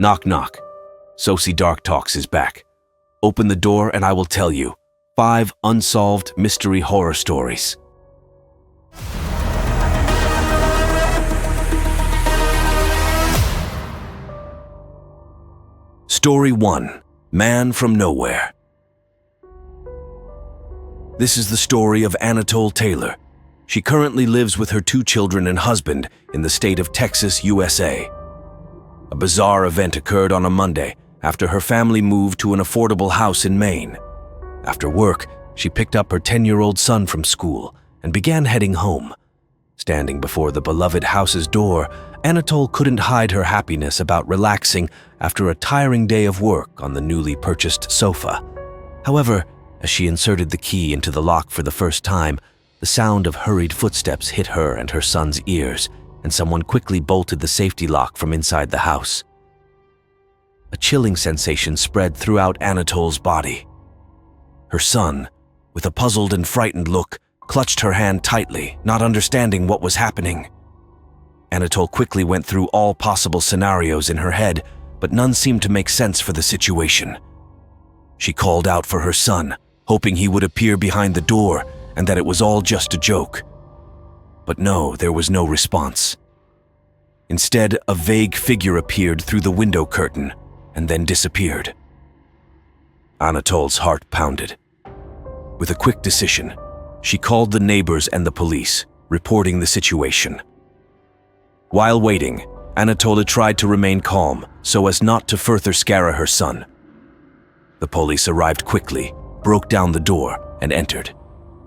Knock, knock. Socy Dark Talks is back. Open the door and I will tell you 5 unsolved mystery horror stories. Story 1. Man from Nowhere. This is the story of Anatole Taylor. She currently lives with her 2 children and husband in the state of Texas, USA. A bizarre event occurred on a Monday after her family moved to an affordable house in Maine. After work, she picked up her 10-year-old son from school and began heading home. Standing before the beloved house's door, Anatole couldn't hide her happiness about relaxing after a tiring day of work on the newly purchased sofa. However, as she inserted the key into the lock for the first time, the sound of hurried footsteps hit her and her son's ears, and someone quickly bolted the safety lock from inside the house. A chilling sensation spread throughout Anatole's body. Her son, with a puzzled and frightened look, clutched her hand tightly, not understanding what was happening. Anatole quickly went through all possible scenarios in her head, but none seemed to make sense for the situation. She called out for her son, hoping he would appear behind the door and that it was all just a joke. But no, there was no response. Instead, a vague figure appeared through the window curtain and then disappeared. Anatole's heart pounded. With a quick decision, she called the neighbors and the police, reporting the situation. While waiting, Anatole tried to remain calm so as not to further scare her son. The police arrived quickly, broke down the door, and entered.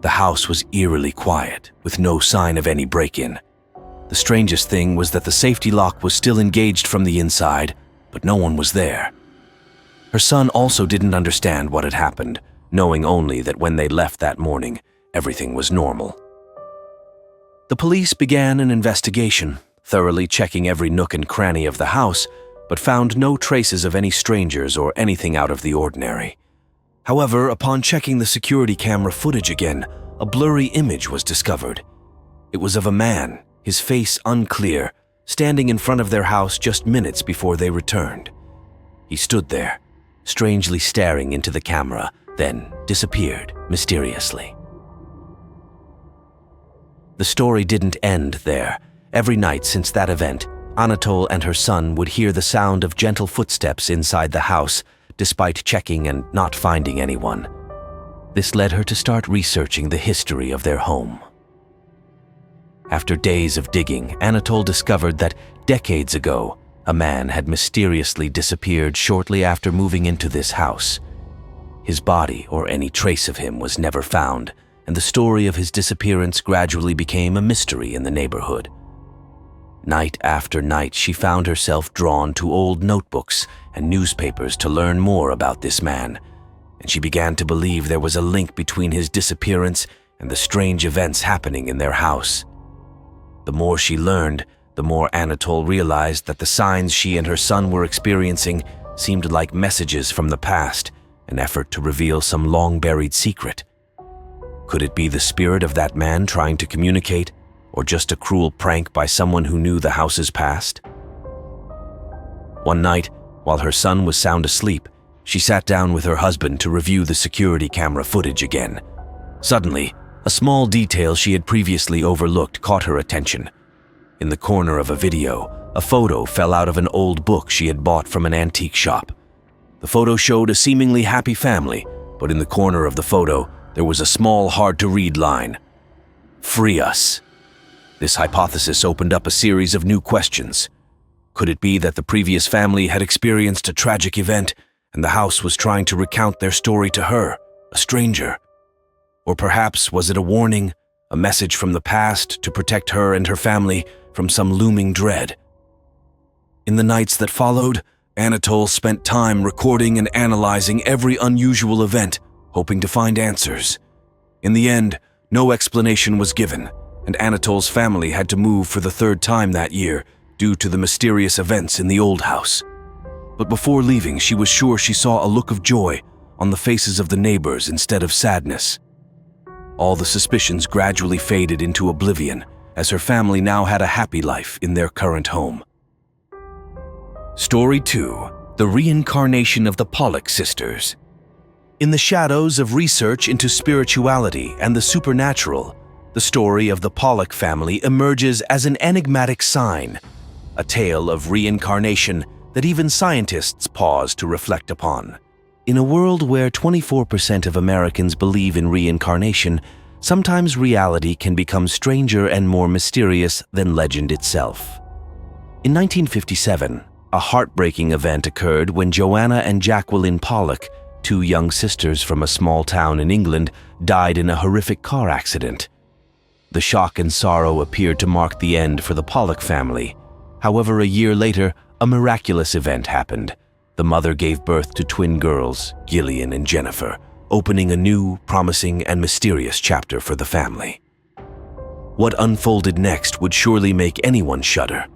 The house was eerily quiet, with no sign of any break-in. The strangest thing was that the safety lock was still engaged from the inside, but no one was there. Her son also didn't understand what had happened, knowing only that when they left that morning, everything was normal. The police began an investigation, thoroughly checking every nook and cranny of the house, but found no traces of any strangers or anything out of the ordinary. However, upon checking the security camera footage again, a blurry image was discovered. It was of a man, his face unclear, standing in front of their house just minutes before they returned. He stood there, strangely staring into the camera, then disappeared mysteriously. The story didn't end there. Every night since that event, Anatole and her son would hear the sound of gentle footsteps inside the house, despite checking and not finding anyone. This led her to start researching the history of their home. After days of digging, Anatole discovered that decades ago, a man had mysteriously disappeared shortly after moving into this house. His body or any trace of him was never found, and the story of his disappearance gradually became a mystery in the neighborhood. Night after night, she found herself drawn to old notebooks and newspapers to learn more about this man, and she began to believe there was a link between his disappearance and the strange events happening in their house. The more she learned, the more Anatole realized that the signs she and her son were experiencing seemed like messages from the past, an effort to reveal some long-buried secret. Could it be the spirit of that man trying to communicate, or just a cruel prank by someone who knew the house's past? One night, while her son was sound asleep, she sat down with her husband to review the security camera footage again. Suddenly, a small detail she had previously overlooked caught her attention. In the corner of a video, a photo fell out of an old book she had bought from an antique shop. The photo showed a seemingly happy family, but in the corner of the photo, there was a small, hard-to-read line: "Free us." This hypothesis opened up a series of new questions. Could it be that the previous family had experienced a tragic event, and the house was trying to recount their story to her, a stranger? Or perhaps was it a warning, a message from the past to protect her and her family from some looming dread? In the nights that followed, Anatole spent time recording and analyzing every unusual event, hoping to find answers. In the end, no explanation was given, and Anatole's family had to move for the 3rd time that year due to the mysterious events in the old house. But before leaving, she was sure she saw a look of joy on the faces of the neighbors instead of sadness. All the suspicions gradually faded into oblivion, as her family now had a happy life in their current home. Story 2. The Reincarnation of the Pollock Sisters. In the shadows of research into spirituality and the supernatural, the story of the Pollock family emerges as an enigmatic sign, a tale of reincarnation that even scientists pause to reflect upon. In a world where 24% of Americans believe in reincarnation, sometimes reality can become stranger and more mysterious than legend itself. In 1957, a heartbreaking event occurred when Joanna and Jacqueline Pollock, two young sisters from a small town in England, died in a horrific car accident. The shock and sorrow appeared to mark the end for the Pollock family. However, a year later, a miraculous event happened. The mother gave birth to twin girls, Gillian and Jennifer, opening a new, promising, and mysterious chapter for the family. What unfolded next would surely make anyone shudder.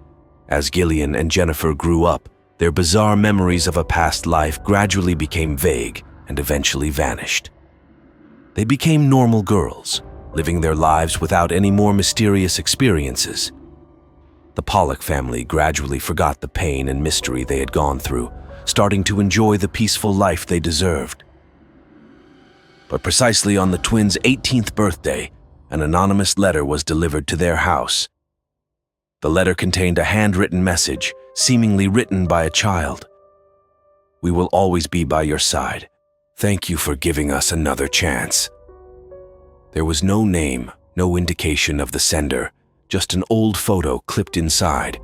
As Gillian and Jennifer grew up, their bizarre memories of a past life gradually became vague and eventually vanished. They became normal girls, living their lives without any more mysterious experiences. The Pollock family gradually forgot the pain and mystery they had gone through, starting to enjoy the peaceful life they deserved. But precisely on the twins' 18th birthday, an anonymous letter was delivered to their house. The letter contained a handwritten message, seemingly written by a child. "We will always be by your side. Thank you for giving us another chance." There was no name, no indication of the sender, just an old photo clipped inside.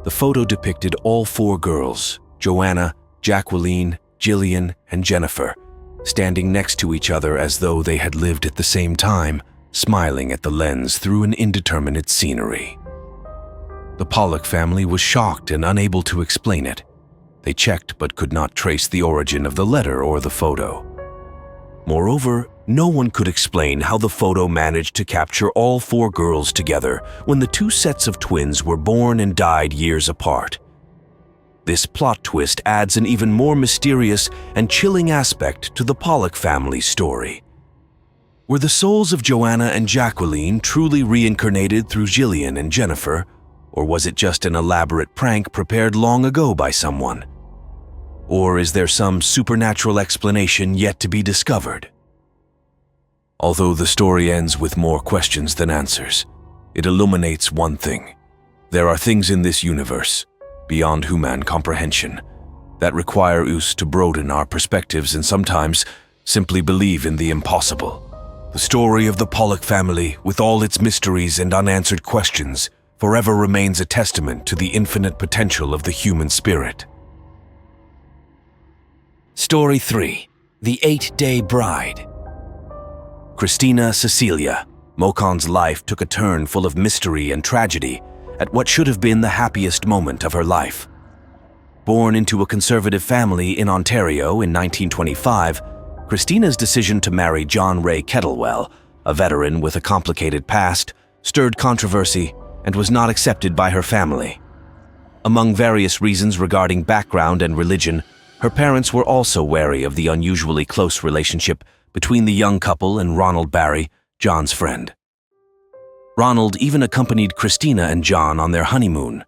The photo depicted all four girls, Joanna, Jacqueline, Gillian, and Jennifer, standing next to each other as though they had lived at the same time, smiling at the lens through an indeterminate scenery. The Pollock family was shocked and unable to explain it. They checked but could not trace the origin of the letter or the photo. Moreover, no one could explain how the photo managed to capture all four girls together when the two sets of twins were born and died years apart. This plot twist adds an even more mysterious and chilling aspect to the Pollock family's story. Were the souls of Joanna and Jacqueline truly reincarnated through Gillian and Jennifer, or was it just an elaborate prank prepared long ago by someone? Or is there some supernatural explanation yet to be discovered? Although the story ends with more questions than answers, it illuminates one thing. There are things in this universe, beyond human comprehension, that require us to broaden our perspectives and sometimes simply believe in the impossible. The story of the Pollock family, with all its mysteries and unanswered questions, forever remains a testament to the infinite potential of the human spirit. Story 3. The 8-Day Bride. Christina Cecilia, Mokon's life took a turn full of mystery and tragedy at what should have been the happiest moment of her life. Born into a conservative family in Ontario in 1925, Christina's decision to marry John Ray Kettlewell, a veteran with a complicated past, stirred controversy and was not accepted by her family. Among various reasons regarding background and religion, her parents were also wary of the unusually close relationship between the young couple and Ronald Barry, John's friend. Ronald even accompanied Christina and John on their honeymoon.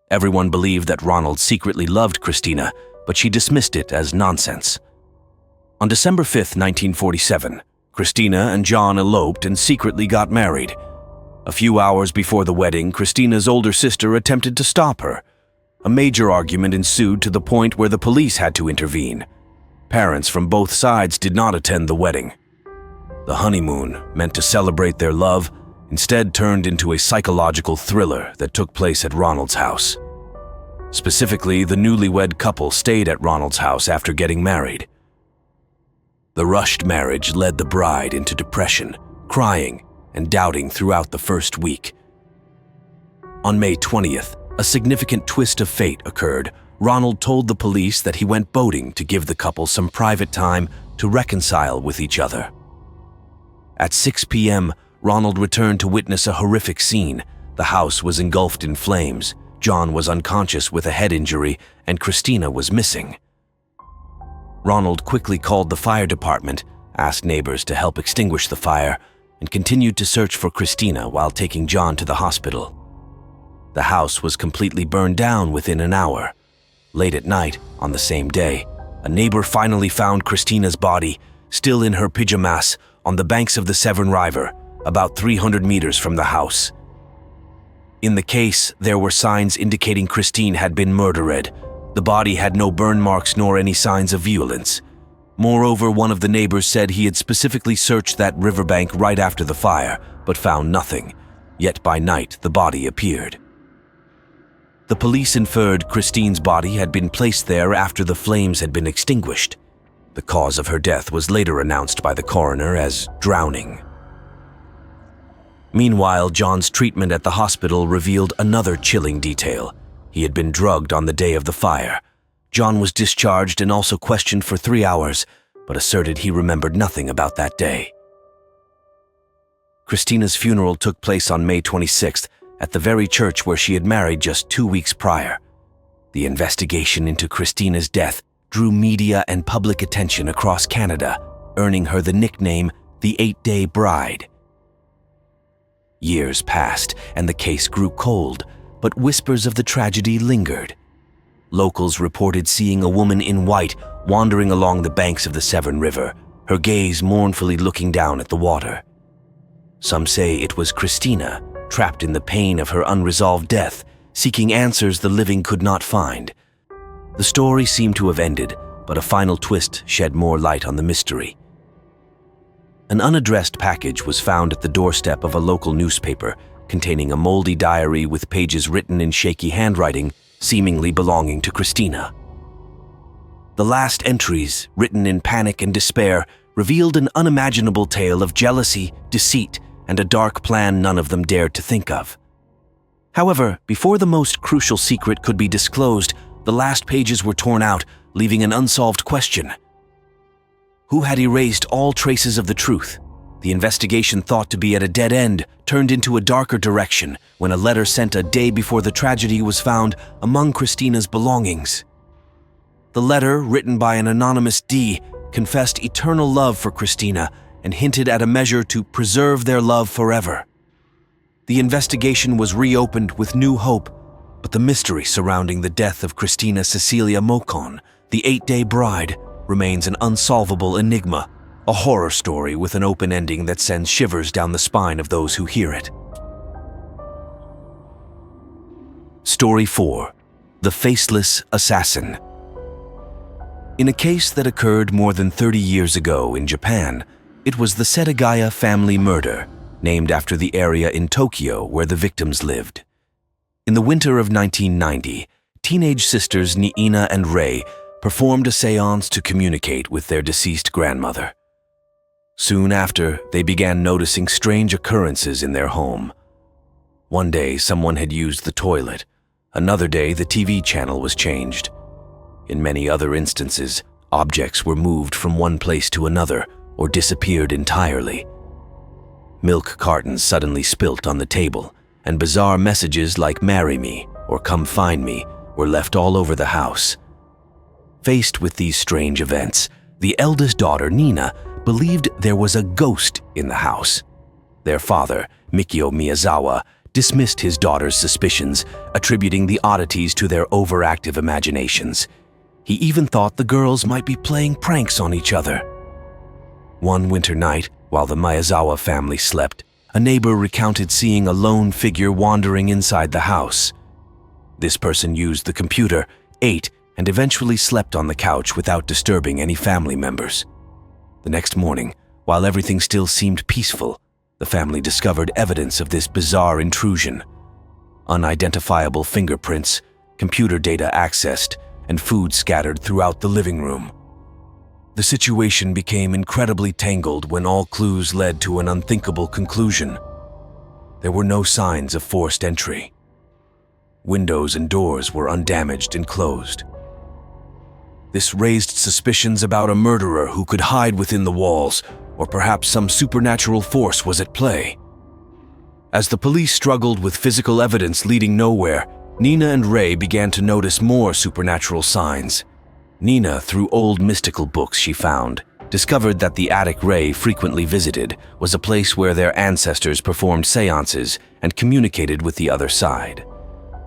Everyone believed that Ronald secretly loved Christina, but she dismissed it as nonsense. On December 5, 1947, Christina and John eloped and secretly got married. A few hours before the wedding, Christina's older sister attempted to stop her. A major argument ensued to the point where the police had to intervene. Parents from both sides did not attend the wedding. The honeymoon, meant to celebrate their love, instead turned into a psychological thriller that took place at Ronald's house. Specifically, the newlywed couple stayed at Ronald's house after getting married. The rushed marriage led the bride into depression, crying, and doubting throughout the first week. On May 20th, a significant twist of fate occurred. Ronald told the police that he went boating to give the couple some private time to reconcile with each other. At 6 p.m., Ronald returned to witness a horrific scene. The house was engulfed in flames, John was unconscious with a head injury, and Christina was missing. Ronald quickly called the fire department, asked neighbors to help extinguish the fire, and continued to search for Christina while taking John to the hospital. The house was completely burned down within an hour. Late at night, on the same day, a neighbor finally found Christina's body, still in her pyjamas, on the banks of the Severn River, about 300 meters from the house. In the case, there were signs indicating Christine had been murdered. The body had no burn marks nor any signs of violence. Moreover, one of the neighbors said he had specifically searched that riverbank right after the fire, but found nothing. Yet by night, the body appeared. The police inferred Christine's body had been placed there after the flames had been extinguished. The cause of her death was later announced by the coroner as drowning. Meanwhile, John's treatment at the hospital revealed another chilling detail. He had been drugged on the day of the fire. John was discharged and also questioned for 3 hours, but asserted he remembered nothing about that day. Christina's funeral took place on May 26th at the very church where she had married just 2 weeks prior. The investigation into Christina's death drew media and public attention across Canada, earning her the nickname the 8-Day Bride. Years passed and the case grew cold, but whispers of the tragedy lingered. Locals reported seeing a woman in white wandering along the banks of the Severn River, her gaze mournfully looking down at the water. Some say it was Christina, trapped in the pain of her unresolved death, seeking answers the living could not find. The story seemed to have ended, but a final twist shed more light on the mystery. An unaddressed package was found at the doorstep of a local newspaper, containing a moldy diary with pages written in shaky handwriting, seemingly belonging to Christina. The last entries, written in panic and despair, revealed an unimaginable tale of jealousy, deceit, and a dark plan none of them dared to think of. However, before the most crucial secret could be disclosed, the last pages were torn out, leaving an unsolved question. Who had erased all traces of the truth? The investigation, thought to be at a dead end, turned into a darker direction when a letter sent a day before the tragedy was found among Christina's belongings. The letter, written by an anonymous D, confessed eternal love for Christina and hinted at a measure to preserve their love forever. The investigation was reopened with new hope, but the mystery surrounding the death of Christina 𝐒𝐤𝐢𝐚, the 8-Day Bride, remains an unsolvable enigma, a horror story with an open ending that sends shivers down the spine of those who hear it. Story 4. The Faceless Assassin. In a case that occurred more than 30 years ago in Japan, it was the 𝐒𝐤𝐢𝐚 family murder, named after the area in Tokyo where the victims lived. In the winter of 1990, teenage sisters Nina and Rei performed a seance to communicate with their deceased grandmother. Soon after, they began noticing strange occurrences in their home. One day, someone had used the toilet. Another day, the TV channel was changed. In many other instances, objects were moved from one place to another or disappeared entirely. Milk cartons suddenly spilt on the table, and bizarre messages like "Marry me" or "Come find me" were left all over the house. Faced with these strange events, the eldest daughter, Nina, believed there was a ghost in the house. Their father, Mikio Miyazawa, dismissed his daughter's suspicions, attributing the oddities to their overactive imaginations. He even thought the girls might be playing pranks on each other. One winter night, while the Miyazawa family slept, a neighbor recounted seeing a lone figure wandering inside the house. This person used the computer, ate, and eventually slept on the couch without disturbing any family members. The next morning, while everything still seemed peaceful, the family discovered evidence of this bizarre intrusion. Unidentifiable fingerprints, computer data accessed, and food scattered throughout the living room. The situation became incredibly tangled when all clues led to an unthinkable conclusion. There were no signs of forced entry. Windows and doors were undamaged and closed. This raised suspicions about a murderer who could hide within the walls, or perhaps some supernatural force was at play. As the police struggled with physical evidence leading nowhere, Nina and Rei began to notice more supernatural signs. Nina, through old mystical books she found, discovered that the attic Rei frequently visited was a place where their ancestors performed seances and communicated with the other side.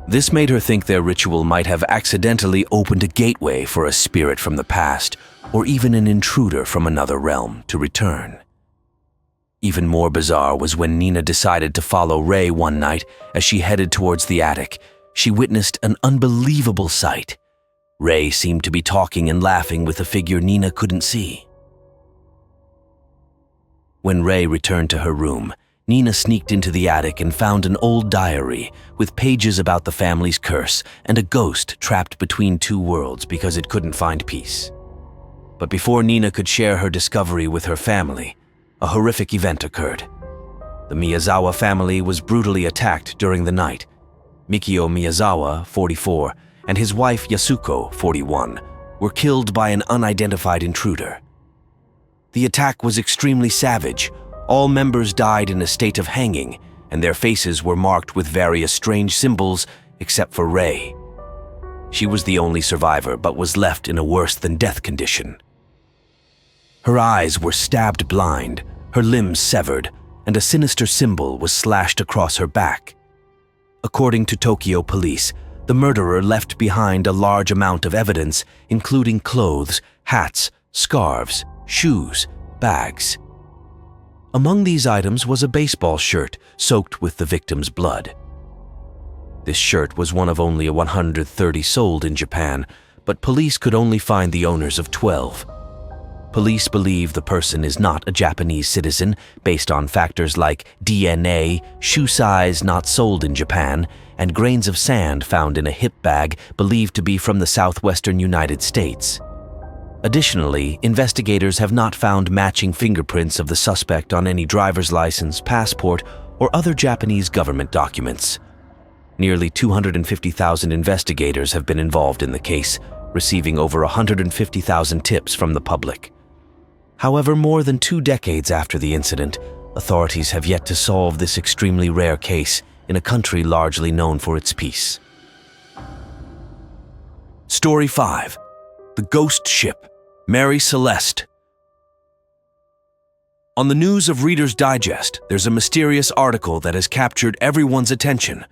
This made her think their ritual might have accidentally opened a gateway for a spirit from the past, or even an intruder from another realm to return. Even more bizarre was when Nina decided to follow Ray one night as she headed towards the attic. She witnessed an unbelievable sight. Ray seemed to be talking and laughing with a figure Nina couldn't see. When Ray returned to her room, Nina sneaked into the attic and found an old diary with pages about the family's curse and a ghost trapped between two worlds because it couldn't find peace. But before Nina could share her discovery with her family, a horrific event occurred. The Miyazawa family was brutally attacked during the night. Mikio Miyazawa, 44, and his wife Yasuko, 41, were killed by an unidentified intruder. The attack was extremely savage. All members died in a state of hanging, and their faces were marked with various strange symbols except for Ray. She was the only survivor but was left in a worse-than-death condition. Her eyes were stabbed blind, her limbs severed, and a sinister symbol was slashed across her back. According to Tokyo police, the murderer left behind a large amount of evidence, including clothes, hats, scarves, shoes, bags. Among these items was a baseball shirt soaked with the victim's blood. This shirt was one of only 130 sold in Japan, but police could only find the owners of 12. Police believe the person is not a Japanese citizen based on factors like DNA, shoe size not sold in Japan, and grains of sand found in a hip bag believed to be from the southwestern United States. Additionally, investigators have not found matching fingerprints of the suspect on any driver's license, passport, or other Japanese government documents. Nearly 250,000 investigators have been involved in the case, receiving over 150,000 tips from the public. However, more than 2 decades after the incident, authorities have yet to solve this extremely rare case in a country largely known for its peace. Story 5. The Ghost Ship, Mary Celeste. On the news of Reader's Digest, there's a mysterious article that has captured everyone's attention.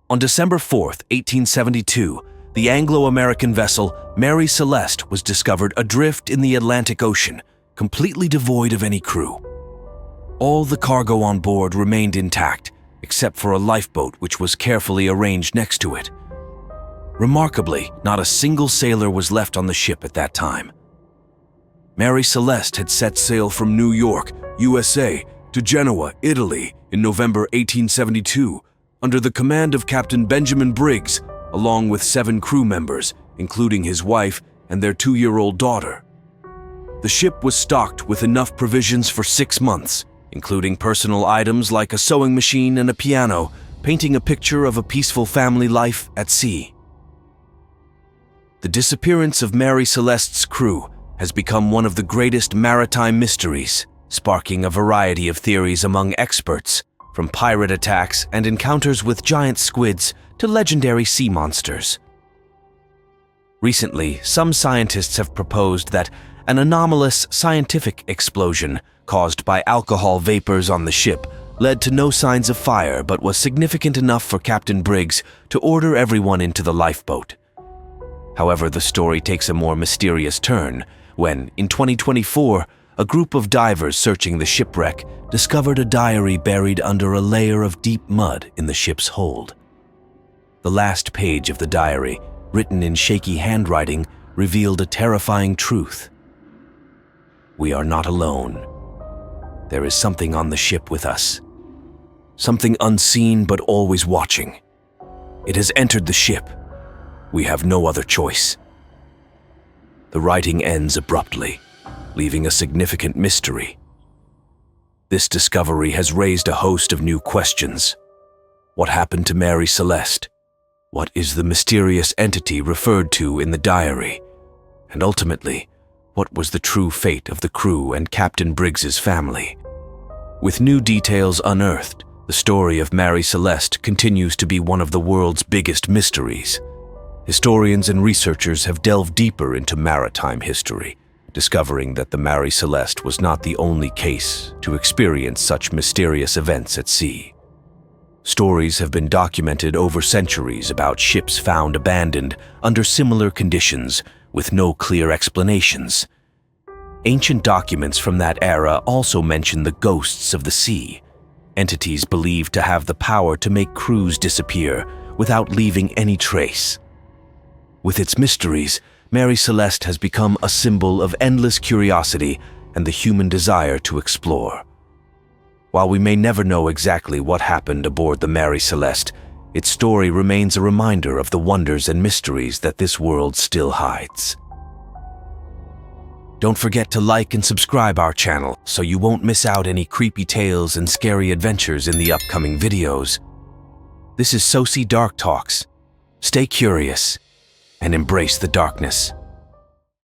On December 4th, 1872, the Anglo-American vessel Mary Celeste was discovered adrift in the Atlantic Ocean, completely devoid of any crew. All the cargo on board remained intact, except for a lifeboat which was carefully arranged next to it. Remarkably, not a single sailor was left on the ship at that time. Mary Celeste had set sail from New York, USA, to Genoa, Italy, in November 1872, under the command of Captain Benjamin Briggs, along with 7 crew members, including his wife and their 2-year-old daughter. The ship was stocked with enough provisions for 6 months, including personal items like a sewing machine and a piano, painting a picture of a peaceful family life at sea. The disappearance of Mary Celeste's crew has become one of the greatest maritime mysteries, sparking a variety of theories among experts, from pirate attacks and encounters with giant squids to legendary sea monsters. Recently, some scientists have proposed that an anomalous scientific explosion caused by alcohol vapors on the ship led to no signs of fire but was significant enough for Captain Briggs to order everyone into the lifeboat. However, the story takes a more mysterious turn when, in 2024, a group of divers searching the shipwreck discovered a diary buried under a layer of deep mud in the ship's hold. The last page of the diary, written in shaky handwriting, revealed a terrifying truth. We are not alone. There is something on the ship with us. Something unseen but always watching. It has entered the ship. We have no other choice. The writing ends abruptly, leaving a significant mystery. This discovery has raised a host of new questions. What happened to Mary Celeste? What is the mysterious entity referred to in the diary? And ultimately, what was the true fate of the crew and Captain Briggs's family? With new details unearthed, the story of Mary Celeste continues to be one of the world's biggest mysteries. Historians and researchers have delved deeper into maritime history, discovering that the Mary Celeste was not the only case to experience such mysterious events at sea. Stories have been documented over centuries about ships found abandoned under similar conditions with no clear explanations. Ancient documents from that era also mention the ghosts of the sea, entities believed to have the power to make crews disappear without leaving any trace. With its mysteries, Mary Celeste has become a symbol of endless curiosity and the human desire to explore. While we may never know exactly what happened aboard the Mary Celeste, its story remains a reminder of the wonders and mysteries that this world still hides. Don't forget to like and subscribe our channel so you won't miss out any creepy tales and scary adventures in the upcoming videos. This is Socy Dark Talks. Stay curious and embrace the darkness.